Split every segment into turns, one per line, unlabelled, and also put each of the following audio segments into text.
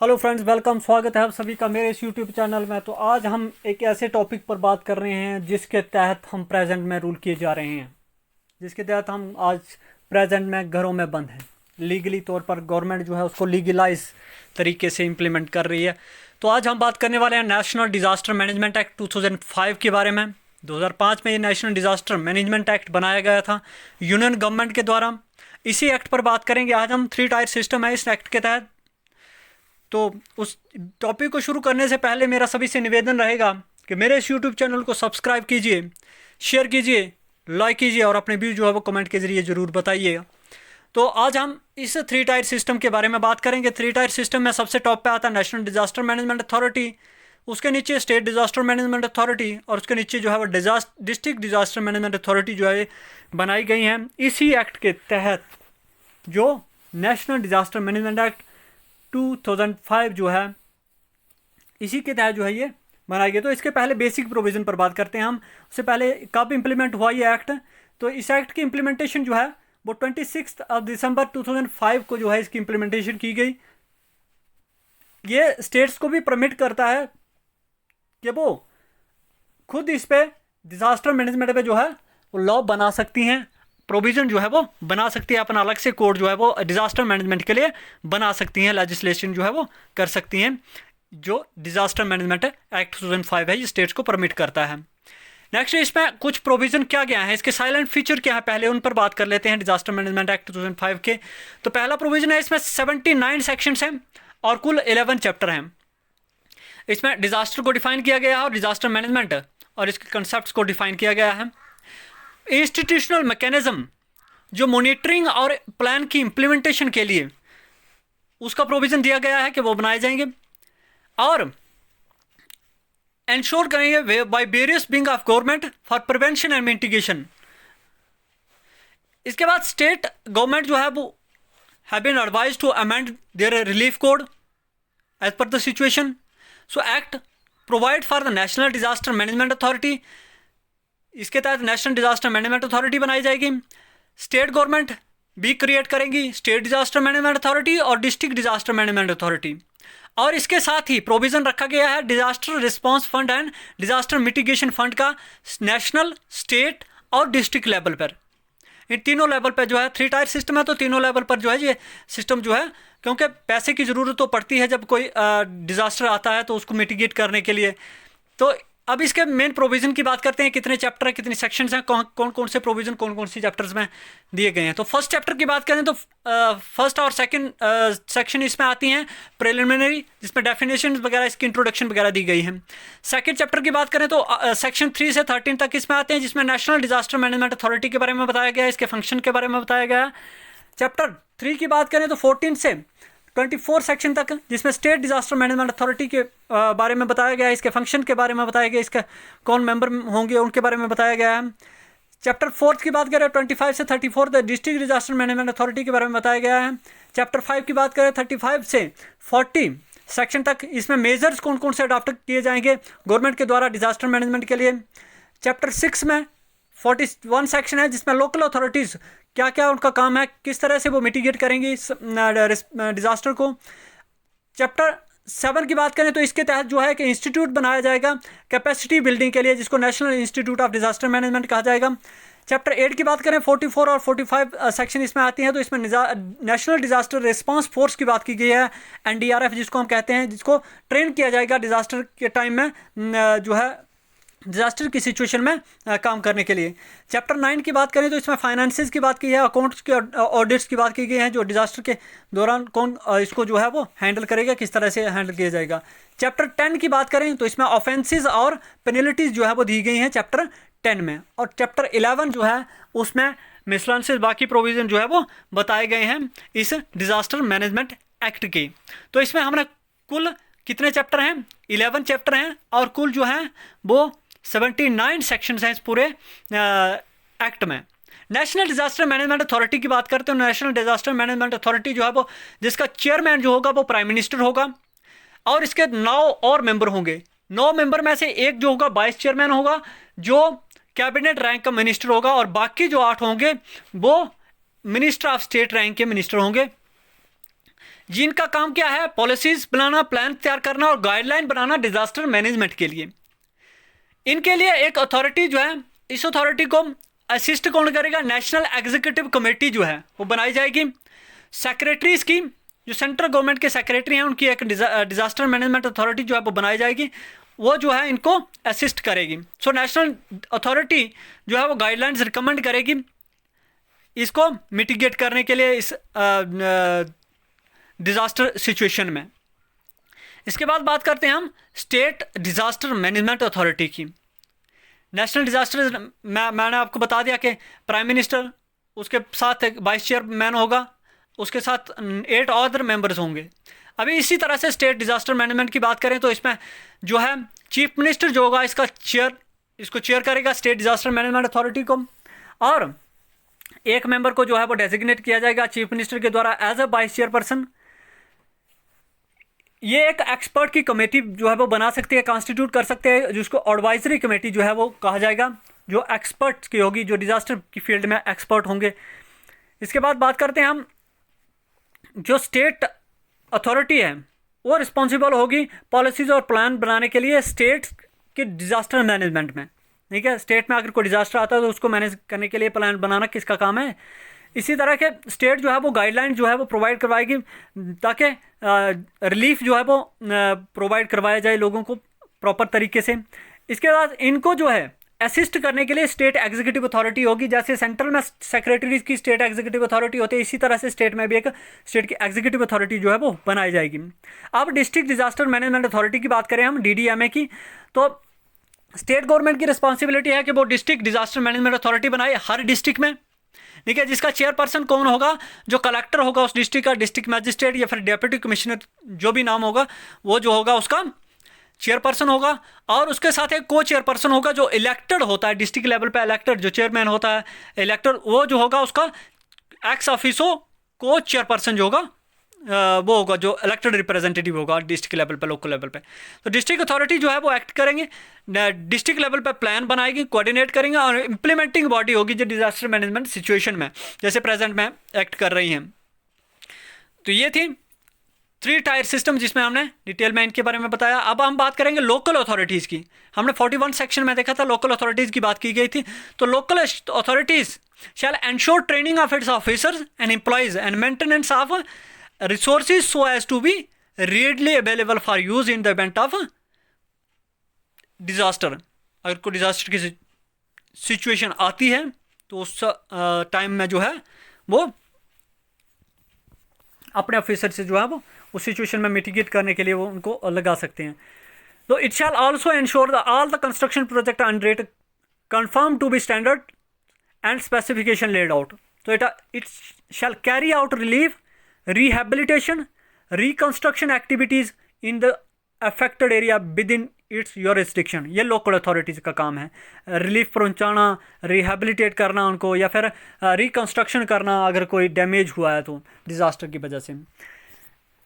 Hello friends, welcome. स्वागत है आप सभी का मेरे इस यूट्यूब चैनल में। तो आज हम एक ऐसे टॉपिक पर बात कर रहे हैं जिसके तहत हम प्रेजेंट में रूल किए जा रहे हैं, जिसके तहत हम आज प्रेजेंट में घरों में बंद हैं। लीगली तौर पर गवर्नमेंट जो है उसको लीगलाइज तरीके से इम्प्लीमेंट कर रही है। तो आज हम बात करने वाले हैं नेशनल डिज़ास्टर मैनेजमेंट एक्ट 2005 के बारे में। 2005 में ये नेशनल डिज़ास्टर मैनेजमेंट एक्ट बनाया गया था यूनियन गवर्नमेंट के द्वारा। इसी एक्ट पर बात करेंगे आज हम। 3 टायर सिस्टम है इस एक्ट के तहत। तो उस टॉपिक को शुरू करने से पहले मेरा सभी से निवेदन रहेगा कि मेरे इस यूट्यूब चैनल को सब्सक्राइब कीजिए, शेयर कीजिए, लाइक कीजिए और अपने व्यू जो है वो कमेंट के ज़रिए ज़रूर बताइएगा। तो आज हम इस 3 टायर सिस्टम के बारे में बात करेंगे। 3 टायर सिस्टम में सबसे टॉप पे आता है नेशनल डिज़ास्टर मैनेजमेंट अथॉरिटी, उसके नीचे स्टेट डिज़ास्टर मैनेजमेंट अथॉरिटी और उसके नीचे जो है वो डिस्ट्रिक्ट डिज़ास्टर मैनेजमेंट अथॉरिटी जो है बनाई गई हैं इसी एक्ट के तहत। जो नेशनल डिज़ास्टर मैनेजमेंट एक्ट 2005 जो है इसी के तहत जो है ये बनाई गई। तो इसके पहले बेसिक प्रोविज़न पर बात करते हैं हम। उससे पहले कब इम्प्लीमेंट हुआ ये एक्ट, तो इस एक्ट की इम्प्लीमेंटेशन जो है वो 26 दिसंबर 2005 को जो है इसकी इम्प्लीमेंटेशन की गई। ये स्टेट्स को भी परमिट करता है कि वो खुद इस पे डिज़ास्टर मैनेजमेंट पे जो है वो लॉ बना सकती हैं, प्रोविज़न जो है वो बना सकती है। अपना अलग से कोड जो है वो डिज़ास्टर मैनेजमेंट के लिए बना सकती हैं, लेजिस्लेशन जो है वो कर सकती हैं। जो डिज़ास्टर मैनेजमेंट एक्ट 2005 है ये स्टेट्स को परमिट करता है। नेक्स्ट इसमें कुछ प्रोविज़न क्या गया है, इसके साइलेंट फीचर क्या है, पहले उन पर बात कर लेते हैं डिज़ास्टर मैनेजमेंट एक्ट 2005 के। तो पहला प्रोविज़न है, इसमें 79 सेक्शंस हैं और कुल 11 चैप्टर हैं। इसमें डिज़ास्टर को डिफाइन किया गया है और डिज़ास्टर मैनेजमेंट और इसके कंसेप्ट को डिफाइन किया गया है। इंस्टीट्यूशनल मैकेनिज्म जो मॉनिटरिंग और प्लान की इम्प्लीमेंटेशन के लिए उसका प्रोविज़न दिया गया है कि वो बनाए जाएंगे और इंश्योर करेंगे by various wing of government for prevention and mitigation. इसके बाद स्टेट गवर्नमेंट जो है वो have been advised to amend their relief code as per the situation. So act provide for the national disaster management authority. इसके तहत national disaster management authority बनाई जाएगी। State government भी क्रिएट करेंगी स्टेट डिज़ास्टर मैनेजमेंट अथॉरिटी और district disaster management authority. और इसके साथ ही प्रोविज़न रखा गया है disaster response fund and disaster mitigation fund का नेशनल, स्टेट और डिस्ट्रिक्ट लेवल पर। इन तीनों लेवल पर जो है 3 टायर सिस्टम है, तो तीनों लेवल पर जो है ये सिस्टम जो है, क्योंकि पैसे की ज़रूरत तो पड़ती है जब कोई डिज़ास्टर आता है तो उसको मिटिगेट करने के लिए। तो अब इसके मेन प्रोविज़न की बात करते हैं, कितने चैप्टर हैं, कितनी सेक्शंस हैं, कौन कौन से प्रोविज़न कौन कौन सी चैप्टर्स में दिए गए हैं। तो फर्स्ट चैप्टर की बात करें तो फर्स्ट और सेकंड सेक्शन इसमें आती हैं प्रिलिमिनरी, जिसमें डेफिनेशन वगैरह, इसकी इंट्रोडक्शन वगैरह दी गई है। सेकंड चैप्टर की बात करें तो सेक्शन 3 से 13 तक इसमें आते हैं, जिसमें नेशनल डिज़ास्टर मैनेजमेंट अथॉरिटी के बारे में बताया गया है, इसके फंक्शन के बारे में बताया गया है। चैप्टर 3 की बात करें तो 14 से 24 सेक्शन तक, जिसमें स्टेट डिज़ास्टर मैनेजमेंट अथॉरिटी के बारे में बताया गया है, इसके फंक्शन के बारे में बताया गया, इसका कौन मेंबर होंगे उनके बारे में बताया गया है। चैप्टर 4 की बात करें 25 से 34 the district disaster management authority के बारे में बताया गया है। चैप्टर 5 की बात करें 35 से 40 सेक्शन तक, इसमें मेजर्स कौन कौन से अडॉप्ट किए जाएंगे गवर्नमेंट के द्वारा डिज़ास्टर मैनेजमेंट के लिए। चैप्टर 6 में 41 सेक्शन है, जिसमें लोकल अथॉरिटीज़ क्या क्या उनका काम है, किस तरह से वो मिटिगेट करेंगी इस डिज़ास्टर को। चैप्टर 7 की बात करें तो इसके तहत जो है कि इंस्टीट्यूट बनाया जाएगा कैपेसिटी बिल्डिंग के लिए, जिसको national institute of disaster management कहा जाएगा। चैप्टर 8 की बात करें 44 और 45 सेक्शन इसमें आती हैं, तो इसमें नेशनल डिज़ास्टर रिस्पांस फोर्स की बात की गई है, NDRF जिसको हम कहते हैं, जिसको ट्रेन किया जाएगा डिज़ास्टर के टाइम में जो है डिज़ास्टर की सिचुएशन में काम करने के लिए। चैप्टर 9 की बात करें तो इसमें फाइनेंसेस की बात की है, अकाउंट्स के ऑडिट्स की बात की गई है, जो डिज़ास्टर के दौरान कौन इसको जो है वो हैंडल करेगा, किस तरह से हैंडल किया जाएगा। चैप्टर 10 की बात करें तो इसमें ऑफेंसेस और पेनल्टीज़ जो है वो दी गई हैं चैप्टर 10 में। और चैप्टर 11 जो है उसमें मिसलेनियस बाकी प्रोविज़न जो है वो बताए गए हैं इस डिज़ास्टर मैनेजमेंट एक्ट के। तो इसमें हमने कुल कितने चैप्टर हैं, 11 चैप्टर हैं और कुल जो है वो 79 सेक्शंस हैं इस पूरे एक्ट में। नेशनल डिज़ास्टर मैनेजमेंट अथॉरिटी की बात करते हैं। नेशनल डिज़ास्टर मैनेजमेंट अथॉरिटी जो है वो, जिसका चेयरमैन जो होगा वो प्राइम मिनिस्टर होगा और इसके 9 और मेंबर होंगे। 9 मेंबर में से एक जो होगा वाइस चेयरमैन होगा, जो कैबिनेट रैंक का मिनिस्टर होगा, और बाकी जो 8 होंगे वो मिनिस्टर ऑफ स्टेट रैंक के मिनिस्टर होंगे। जिनका काम क्या है, पॉलिसीज बनाना, प्लान तैयार करना और गाइडलाइन बनाना डिजास्टर मैनेजमेंट के लिए। इनके लिए एक अथॉरिटी जो है, इस अथॉरिटी को असिस्ट कौन करेगा, नेशनल एग्जीक्यूटिव कमेटी जो है वो बनाई जाएगी। सेक्रेटरीज की, जो सेंट्रल गवर्नमेंट के सेक्रेटरी हैं, उनकी एक डिजास्टर मैनेजमेंट अथॉरिटी जो है वो बनाई जाएगी, वो जो है इनको असिस्ट करेगी। सो नेशनल अथॉरिटी जो है वो गाइडलाइंस रिकमेंड करेगी इसको मिटिगेट करने के लिए इस डिज़ास्टर सिचुएशन में। इसके बाद बात करते हैं हम स्टेट डिज़ास्टर मैनेजमेंट अथॉरिटी की। नेशनल डिज़ास्टर मैंने आपको बता दिया कि प्राइम मिनिस्टर, उसके साथ एक वाइस चेयरमैन होगा, उसके साथ 8 अदर मेंबर्स होंगे। अभी इसी तरह से स्टेट डिज़ास्टर मैनेजमेंट की बात करें तो इसमें जो है चीफ मिनिस्टर जो होगा इसको चेयर करेगा स्टेट डिज़ास्टर मैनेजमेंट अथॉरिटी को, और एक मेंबर को जो है वो डेजिग्नेट किया जाएगा चीफ मिनिस्टर के द्वारा एज अ वाइस चेयरपर्सन। ये एक एक्सपर्ट की कमेटी जो है वो बना सकती है, कॉन्स्टिट्यूट कर सकते हैं, जिसको एडवाइजरी कमेटी जो है वो कहा जाएगा, जो एक्सपर्ट की होगी, जो डिज़ास्टर की फील्ड में एक्सपर्ट होंगे। इसके बाद बात करते हैं हम, जो स्टेट अथॉरिटी है वो रिस्पॉन्सिबल होगी पॉलिसीज़ और प्लान बनाने के लिए स्टेट के डिज़ास्टर मैनेजमेंट में। ठीक है, स्टेट में अगर कोई डिज़ास्टर आता है तो उसको मैनेज करने के लिए प्लान बनाना किसका काम है। इसी तरह के स्टेट जो है वो गाइडलाइन जो है वो प्रोवाइड करवाएगी ताकि रिलीफ जो है वो प्रोवाइड करवाया जाए लोगों को प्रॉपर तरीके से। इसके बाद इनको जो है असिस्ट करने के लिए स्टेट एग्जीक्यूटिव अथॉरिटी होगी। जैसे सेंट्रल में सेक्रेटरीज की स्टेट एग्जीक्यूटिव अथॉरिटी होती है, इसी तरह से स्टेट में भी एक स्टेट की एग्जीक्यूटिव अथॉरिटी जो है वो बनाई जाएगी। अब डिस्ट्रिक्ट डिजास्टर मैनेजमेंट अथॉरिटी की बात करें हम, डीडीएमए की, तो स्टेट गवर्नमेंट की रिस्पॉन्सिबिलिटी है कि वो डिस्ट्रिक्ट डिजास्टर मैनेजमेंट अथॉरिटी बनाए हर डिस्ट्रिक्ट में। ठीक है, जिसका चेयरपर्सन कौन होगा, जो कलेक्टर होगा उस डिस्ट्रिक्ट का, डिस्ट्रिक्ट मैजिस्ट्रेट या फिर डेप्यूटी कमिश्नर जो भी नाम होगा, वो जो होगा उसका चेयरपर्सन होगा। और उसके साथ एक को चेयरपर्सन होगा जो इलेक्टेड होता है, डिस्ट्रिक्ट लेवल पे इलेक्टेड, जो चेयरमैन होता है इलेक्टेड, वो जो होगा उसका एक्स ऑफिसो को चेयरपर्सन जो होगा वो होगा जो इलेक्टेड रिप्रेजेंटेटिव होगा डिस्ट्रिक्ट लेवल पे, लोकल लेवल पे। तो डिस्ट्रिक्ट अथॉरिटी जो है वो एक्ट करेंगे, डिस्ट्रिक्ट लेवल पे प्लान बनाएगी, कोऑर्डिनेट करेंगे, और इम्प्लीमेंटिंग बॉडी होगी जो डिजास्टर मैनेजमेंट सिचुएशन में जैसे प्रेजेंट में एक्ट कर रही हैं। तो ये थी 3 टायर सिस्टम जिसमें हमने डिटेल में इनके बारे में बताया। अब हम बात करेंगे लोकल अथॉरिटीज़ की। हमने 41 सेक्शन में देखा था लोकल अथॉरिटीज़ की बात की गई थी। तो local authorities shall ensure training of its officers and employees and maintenance of resources so as to be readily available for use in the event of disaster। अगर कोई डिजास्टर की सिचुएशन आती है तो उस टाइम में जो है वो अपने ऑफिसर से जो है वो उस सिचुएशन में मिटिगेट करने के लिए वो उनको लगा सकते हैं। तो it shall also ensure all the construction project under it confirm to be standard and specification laid out. तो it shall carry out relief, rehabilitation, reconstruction activities in the affected area within its jurisdiction। ये local authorities का काम है, relief पहुंचाना, rehabilitate करना उनको, या फिर रिकंस्ट्रक्शन करना अगर कोई डैमेज हुआ है तो डिज़ास्टर की वजह से।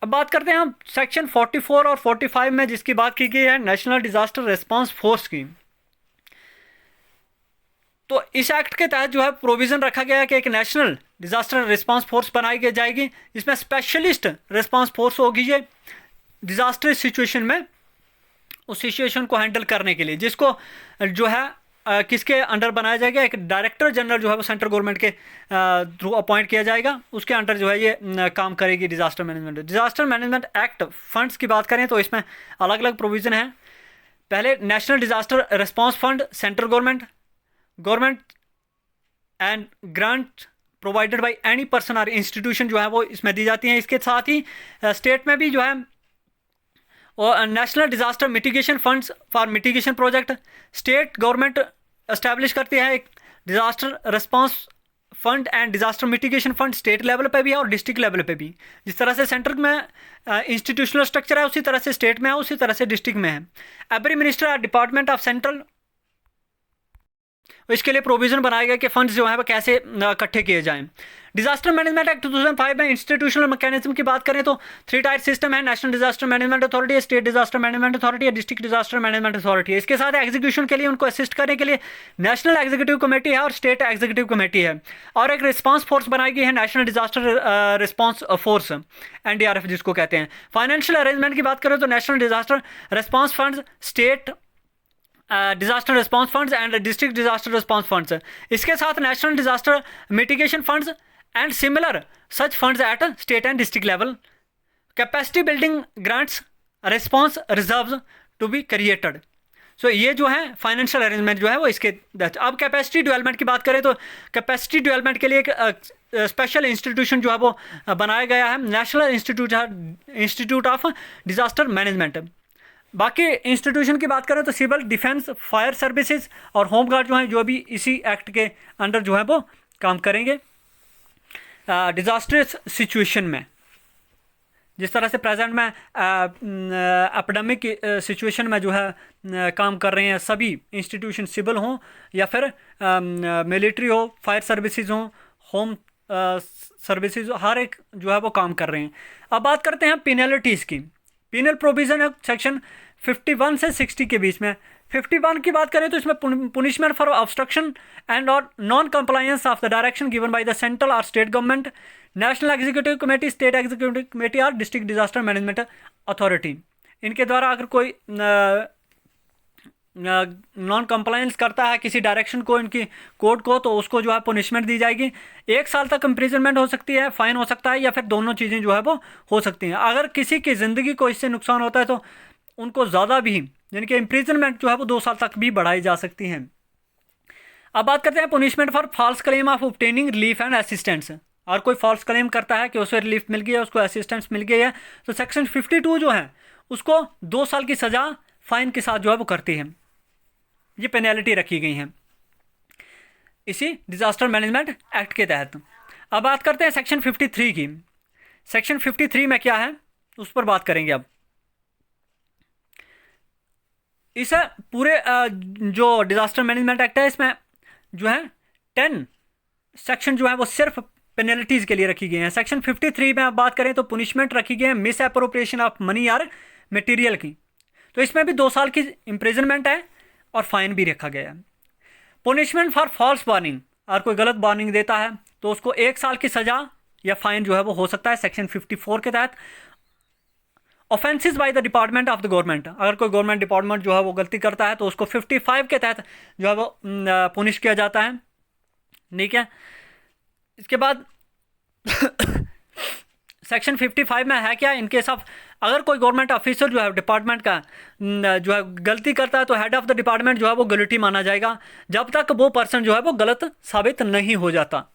अब बात करते हैं हम सेक्शन 44 और 45 में जिसकी बात की गई है नेशनल डिज़ास्टर रिस्पांस फोर्स की। तो इस एक्ट के तहत जो है प्रोविज़न रखा गया है कि एक नेशनल डिज़ास्टर रिस्पांस फोर्स बनाई जाएगी। इसमें स्पेशलिस्ट रिस्पांस फोर्स होगी ये डिज़ास्टर सिचुएशन में उस सिचुएशन को हैंडल करने के लिए, जिसको जो है किसके अंडर बनाया जाएगा, एक डायरेक्टर जनरल जो है वो सेंट्रल गवर्नमेंट के थ्रू अपॉइंट किया जाएगा, उसके अंडर जो है ये काम करेगी disaster management. Disaster management act funds की बात करें तो इसमें अलग अलग प्रोविज़न है। पहले national disaster response fund central government and grant provided by any person और इंस्टीट्यूशन जो है वो इसमें दी जाती हैं। इसके साथ ही स्टेट में भी जो है और national disaster mitigation funds for mitigation project state government establish करती है। एक disaster response fund and disaster mitigation fund state level पे भी है और डिस्ट्रिक्ट लेवल पे भी। जिस तरह से सेंटर में इंस्टीट्यूशनल स्ट्रक्चर है उसी तरह से स्टेट में है, उसी तरह से डिस्ट्रिक्ट में है। एवरी मिनिस्टर और डिपार्टमेंट ऑफ सेंट्रल तो इसके लिए प्रोविज़न बनाया गया कि फंड्स जो है वो कैसे इकट्ठे किए जाएं। डिजास्टर मैनेजमेंट एक्ट 2005 में इंस्टीट्यूशनल मैकेनिज्म की बात करें तो 3 टायर सिस्टम है, national disaster management authority, state disaster management authority या डिस्ट्रिक्ट डिजास्टर मैनेजमेंट अथॉरिटी है। इसके साथ एग्जीक्यूशन के लिए उनको असिस्ट करने के लिए नेशनल एग्जीक्यूटिव कमेटी है और स्टेट एग्जीक्यूटिव कमेटी है, और एक रिस्पांस फोर्स बनाई गई है, national disaster response force NDRF जिसको कहते हैं। फाइनेंशियल अरेंजमेंट की बात करें तो national disaster response funds, state disaster response funds and district disaster response funds. इसके साथ national disaster mitigation funds and similar such funds at state and district level. Capacity building grants, response reserves to be created. So ये जो है financial arrangement जो है वो इसके। अब कैपेसिटी डेवलपमेंट की बात करें तो कैपेसिटी डेवलपमेंट के लिए एक स्पेशल इंस्टीट्यूशन जो है वो बनाया गया है, national institute of disaster management. बाकी इंस्टीट्यूशन की बात करें तो सिविल डिफेंस, फायर सर्विसेज और होम गार्ड जो हैं जो भी इसी एक्ट के अंडर जो है वो काम करेंगे। डिज़ास्टर्स सिचुएशन में जिस तरह से प्रेजेंट में एपिडेमिक सिचुएशन में जो है काम कर रहे हैं सभी इंस्टीट्यूशन, सिविल हों या फिर मिलिट्री हो, फायर सर्विसेज हों, होम सर्विसेज, हर एक जो है वो काम कर रहे हैं। अब बात करते हैं पेनल्टीज़ की। पीनल प्रोविज़न है सेक्शन 51 से 60 के बीच में। 51 की बात करें तो इसमें पुनिशमेंट फॉर ऑब्स्ट्रक्शन एंड और non compliance of the direction given by the central और state government, national executive committee, state executive committee और डिस्ट्रिक्ट डिजास्टर मैनेजमेंट अथॉरिटी, इनके द्वारा अगर कोई नॉन कंप्लायंस करता है किसी डायरेक्शन को, इनकी कोड को, तो उसको जो है पनिशमेंट दी जाएगी। 1 साल तक इम्प्रिजनमेंट हो सकती है, फाइन हो सकता है, या फिर दोनों चीज़ें जो है वो हो सकती हैं। अगर किसी की ज़िंदगी को इससे नुकसान होता है तो उनको ज़्यादा भी, यानी कि इम्प्रिजनमेंट जो है वो 2 साल तक भी बढ़ाई जा सकती हैं। अब बात करते हैं punishment for false claim of obtaining relief and assistance. और कोई फॉल्स क्लेम करता है कि उसे रिलीफ मिल गई है, उसको असिस्टेंस मिल गई है, तो सेक्शन 52 जो है उसको 2 साल की सज़ा फाइन के साथ जो है वो करती है। ये पेनल्टी रखी गई हैं इसी डिजास्टर मैनेजमेंट एक्ट के तहत। अब बात करते हैं सेक्शन 53 की। सेक्शन 53 में क्या है उस पर बात करेंगे। अब इस पूरे जो डिजास्टर मैनेजमेंट एक्ट है इसमें जो है 10 सेक्शन जो है वो सिर्फ पेनल्टीज़ के लिए रखी गई हैं। सेक्शन 53 में आप बात करें तो पुनिशमेंट रखी गई है मिस अप्रोप्रिएशन ऑफ मनी और मटेरियल की, तो इसमें भी 2 साल की इम्प्रिजनमेंट है और फाइन भी रखा गया है। पनिशमेंट फॉर फॉल्स वार्निंग, और कोई गलत वार्निंग देता है तो उसको 1 साल की सज़ा या फाइन जो है वो हो सकता है सेक्शन 54 के तहत। Offences by the department of the government, अगर कोई गवर्नमेंट डिपार्टमेंट जो है वो गलती करता है तो उसको 55 के तहत जो है वो पुनिश किया जाता है। ठीक है, इसके बाद सेक्शन 55 में है क्या, इनके सब अगर कोई गवर्नमेंट ऑफिसर जो है डिपार्टमेंट का जो है गलती करता है तो हेड ऑफ द डिपार्टमेंट जो है वो गिल्टी माना जाएगा जब तक वो पर्सन जो है वो गलत साबित नहीं हो जाता।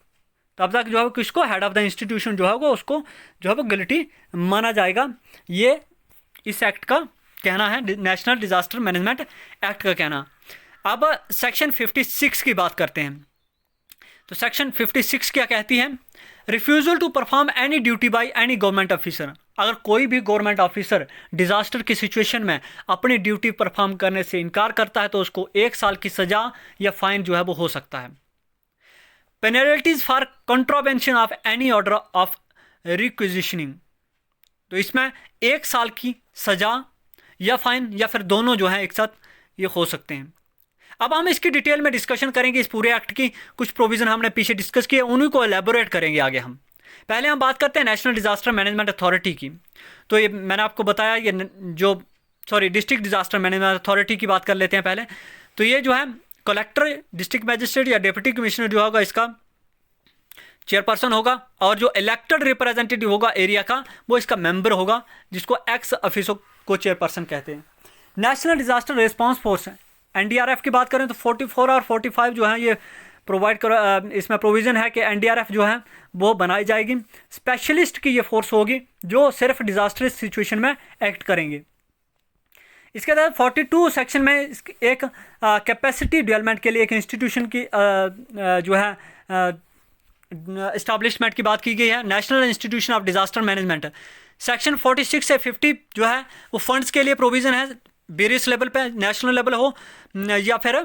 तब तक जो है किसको, हेड ऑफ द इंस्टीट्यूशन जो है वो उसको जो है वो गिल्टी माना जाएगा। ये इस एक्ट का कहना है, नेशनल डिजास्टर मैनेजमेंट एक्ट का कहना। अब सेक्शन 56 की बात करते हैं। तो सेक्शन 56 क्या कहती है, refusal to perform any duty by any government officer. अगर कोई भी गवर्नमेंट ऑफिसर डिजास्टर की सिचुएशन में अपनी ड्यूटी परफॉर्म करने से इनकार करता है तो उसको 1 साल की सज़ा या फाइन जो है वो हो सकता है। Penalties for contravention of any order of requisitioning, तो इसमें 1 साल की सज़ा या फाइन या फिर दोनों जो है एक साथ ये हो सकते हैं। अब हम इसकी डिटेल में डिस्कशन करेंगे, इस पूरे एक्ट की कुछ प्रोविज़न हमने पीछे डिस्कस किए उन्हीं को एलेबोरेट करेंगे आगे हम। पहले हम बात करते हैं नेशनल डिजास्टर मैनेजमेंट अथॉरिटी की। तो ये मैंने आपको बताया, ये डिस्ट्रिक्ट डिजास्टर मैनेजमेंट अथॉरिटी की बात कर लेते हैं पहले। तो ये जो है कलेक्टर, डिस्ट्रिक्ट मैजिस्ट्रेट या डिप्टी कमिश्नर जो होगा इसका चेयरपर्सन होगा, और जो इलेक्टेड रिप्रेजेंटेटिव होगा एरिया का वो इसका मेंबर होगा, जिसको एक्स ऑफिसो को चेयरपर्सन कहते हैं। National disaster response force NDRF की बात करें तो 44 और 45 जो है ये प्रोवाइड कर, इसमें प्रोविज़न है कि NDRF जो है वो बनाई जाएगी। स्पेशलिस्ट की ये फोर्स होगी जो सिर्फ डिजास्टर सिचुएशन में एक्ट करेंगे। इसके तहत 42 सेक्शन में एक कैपेसिटी डेवलपमेंट के लिए एक इंस्टीट्यूशन की जो है इस्टाब्लिशमेंट की बात की गई है, national institution of disaster management. Section 46 से 50 जो है वो फंड्स के लिए प्रोविज़न है, वेरियस लेवल पे, नेशनल लेवल हो या फिर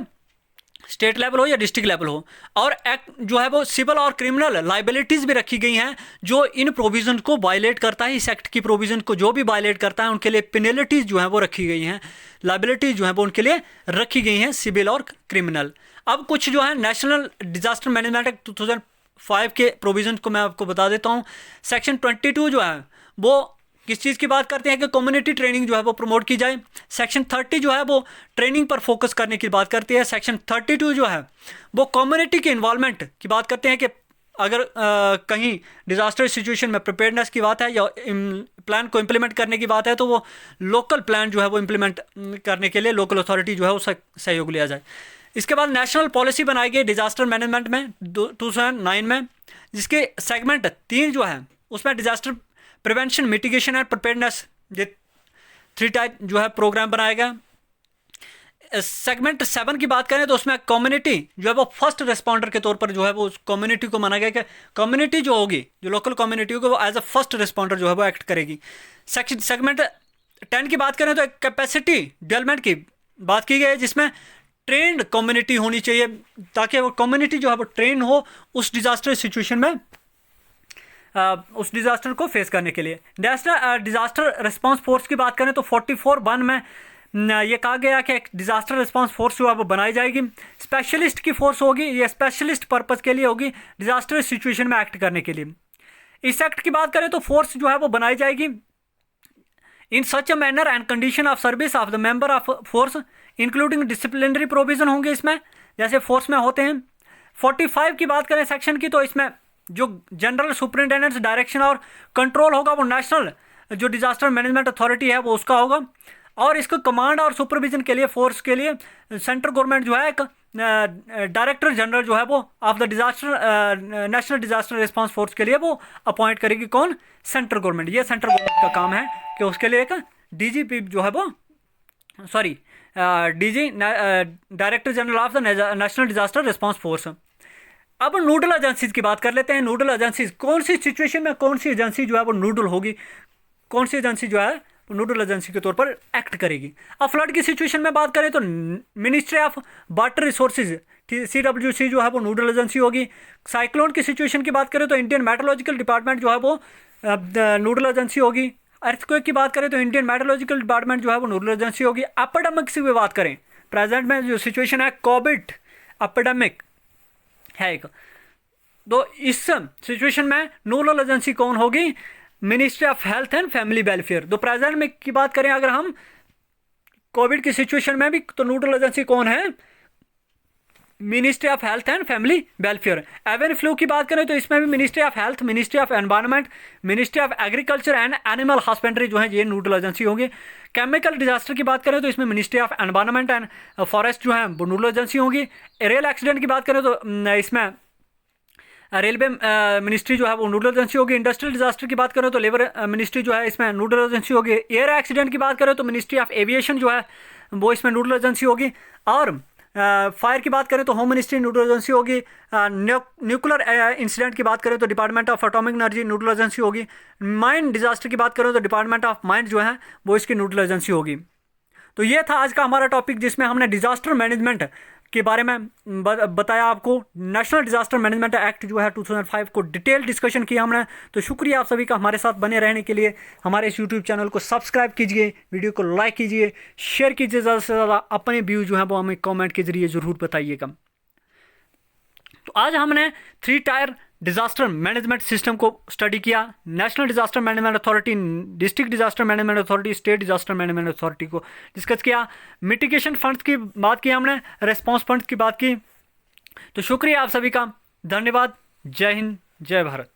स्टेट लेवल हो या डिस्ट्रिक्ट लेवल हो। और एक्ट जो है वो सिविल और क्रिमिनल लाइबिलिटीज़ भी रखी गई हैं जो इन प्रोविज़न को वायलेट करता है। इस एक्ट की प्रोविज़न को जो भी वायलेट करता है उनके लिए पेनल्टीज़ जो हैं वो रखी गई हैं, लाइबिलिटीज़ जो हैं वो उनके लिए रखी गई हैं, सिविल और क्रिमिनल। अब कुछ जो है नेशनल डिजास्टर मैनेजमेंट एक्ट 2005 के प्रोविज़न को मैं आपको बता देता हूँ। सेक्शन 22 जो है वो किस चीज़ की बात करते हैं कि कम्युनिटी ट्रेनिंग जो है वो प्रमोट की जाए। सेक्शन 30 जो है वो ट्रेनिंग पर फोकस करने की बात करती है। सेक्शन 32 जो है वो कम्युनिटी के इन्वॉल्वमेंट की बात करते हैं कि अगर कहीं डिज़ास्टर सिचुएशन में प्रिपेयर्डनेस की बात है या प्लान को इम्प्लीमेंट करने की बात है तो वो लोकल प्लान जो है वो इम्प्लीमेंट करने के लिए लोकल अथॉरिटी जो है उसका सहयोग लिया जाए। इसके बाद नेशनल पॉलिसी बनाई गई डिज़ास्टर मैनेजमेंट में 2009 में, जिसके सेगमेंट 3 जो है उसमें disaster prevention, mitigation and preparedness, ये 3 टाइप जो है प्रोग्राम बनाया गया। सेगमेंट 7 की बात करें तो उसमें कम्युनिटी जो है वो फर्स्ट रिस्पॉन्डर के तौर पर जो है वो उस कम्युनिटी को माना गया कि कम्युनिटी जो होगी, जो लोकल कम्युनिटी होगी, वो एज अ फर्स्ट रिस्पॉन्डर जो है वो एक्ट करेगी। सेगमेंट 10 की बात करें तो कैपेसिटी डेवलपमेंट की बात की गई है, जिसमें ट्रेंड कम्युनिटी होनी चाहिए ताकि वो कम्युनिटी जो है वो ट्रेन हो उस डिज़ास्टर सिचुएशन में, उस डिज़ास्टर को फेस करने के लिए। नेशनल डिज़ास्टर रिस्पांस फोर्स की बात करें तो 44(1) में ये कहा गया कि एक डिज़ास्टर रिस्पांस फोर्स जो है वो बनाई जाएगी। स्पेशलिस्ट की फोर्स होगी, ये स्पेशलिस्ट पर्पस के लिए होगी, डिज़ास्टर सिचुएशन में एक्ट करने के लिए। इस एक्ट की बात करें तो फोर्स जो है वो बनाई जाएगी in such a manner and condition of service of the member of force including disciplinary provision होंगे इसमें, जैसे फोर्स में होते हैं। 45 की बात करें सेक्शन की तो इसमें जो जनरल सुपरिटेंडेंट्स डायरेक्शन और कंट्रोल होगा वो नेशनल जो डिज़ास्टर मैनेजमेंट अथॉरिटी है वो उसका होगा। और इसको कमांड और सुपरविजन के लिए फोर्स के लिए सेंट्रल गवर्नमेंट जो है एक डायरेक्टर जनरल जो है वो of the disaster national disaster response force के लिए वो अपॉइंट करेगी। कौन? Central government. ये सेंट्रल गवर्नमेंट का काम है कि उसके लिए एक डीजीपी जो है वो DG director general of the national disaster response force. अब नोडल एजेंसीज की बात कर लेते हैं। नोडल एजेंसीज कौन सी सिचुएशन में कौन सी एजेंसी जो है वो नोडल होगी, कौन सी एजेंसी जो है वो नोडल एजेंसी के तौर पर एक्ट करेगी। अब फ्लड की सिचुएशन में बात करें तो ministry of water resources CWC जो है वो नोडल एजेंसी होगी। साइक्लोन की सिचुएशन की बात करें तो इंडियन मेट्रोलॉजिकल डिपार्टमेंट जो है वो नोडल एजेंसी होगी। अर्थक्वेक की बात करें तो इंडियन मेट्रोलॉजिकल डिपार्टमेंट जो है वो नोडल एजेंसी होगी। एपिडेमिक की बात करें, प्रेजेंट में जो सिचुएशन है कोविड एपिडेमिक है एक, तो इस सिचुएशन में नोडल एजेंसी कौन होगी? Ministry of health and family welfare. तो प्रेजेंट में की बात करें अगर हम कोविड की सिचुएशन में भी तो नोडल एजेंसी कौन है? Ministry of health and family welfare. Avian flu की बात करें तो इसमें भी ministry of health, ministry of environment, ministry of agriculture and animal husbandry जो है ये नोडल एजेंसी होंगे। केमिकल डिजास्टर की बात करें तो इसमें ministry of environment and forest जो है वो नोडल एजेंसी होगी। रेल एक्सीडेंट की बात करें तो इसमें रेलवे मिनिस्ट्री जो है वो नोडल एजेंसी होगी। इंडस्ट्रियल डिजास्टर की बात करें तो लेबर मिनिस्ट्री जो है इसमें नोडल एजेंसी होगी। एयर एक्सीडेंट की बात करें तो मिनिस्ट्री ऑफ एविएशन जो है वो इसमें नोडल एजेंसी होगी। और फायर की बात करें तो होम मिनिस्ट्री नोडल एजेंसी होगी। न्यूक्लियर इंसिडेंट की बात करें तो department of atomic energy nodal agency होगी। माइन डिजास्टर की बात करें तो डिपार्टमेंट ऑफ माइन जो है वो इसकी नोडल एजेंसी होगी। तो ये था आज का हमारा टॉपिक जिसमें हमने डिजास्टर मैनेजमेंट के बारे में बताया आपको। नेशनल डिजास्टर मैनेजमेंट एक्ट जो है 2005 को डिटेल डिस्कशन किया हमने। तो शुक्रिया आप सभी का हमारे साथ बने रहने के लिए। हमारे इस यूट्यूब चैनल को सब्सक्राइब कीजिए, वीडियो को लाइक कीजिए, शेयर कीजिए, ज़्यादा से ज़्यादा अपने व्यू जो है वो हमें कमेंट के जरिए ज़रूर बताइएगा। तो आज हमने 3 टायर डिजास्टर मैनेजमेंट सिस्टम को स्टडी किया। National disaster management authority, district disaster management authority, state disaster management authority को डिस्कस किया। मिटिगेशन फंड्स की बात की हमने, रेस्पॉन्स फंड्स की बात की। तो शुक्रिया आप सभी का, धन्यवाद। जय हिंद, जय भारत।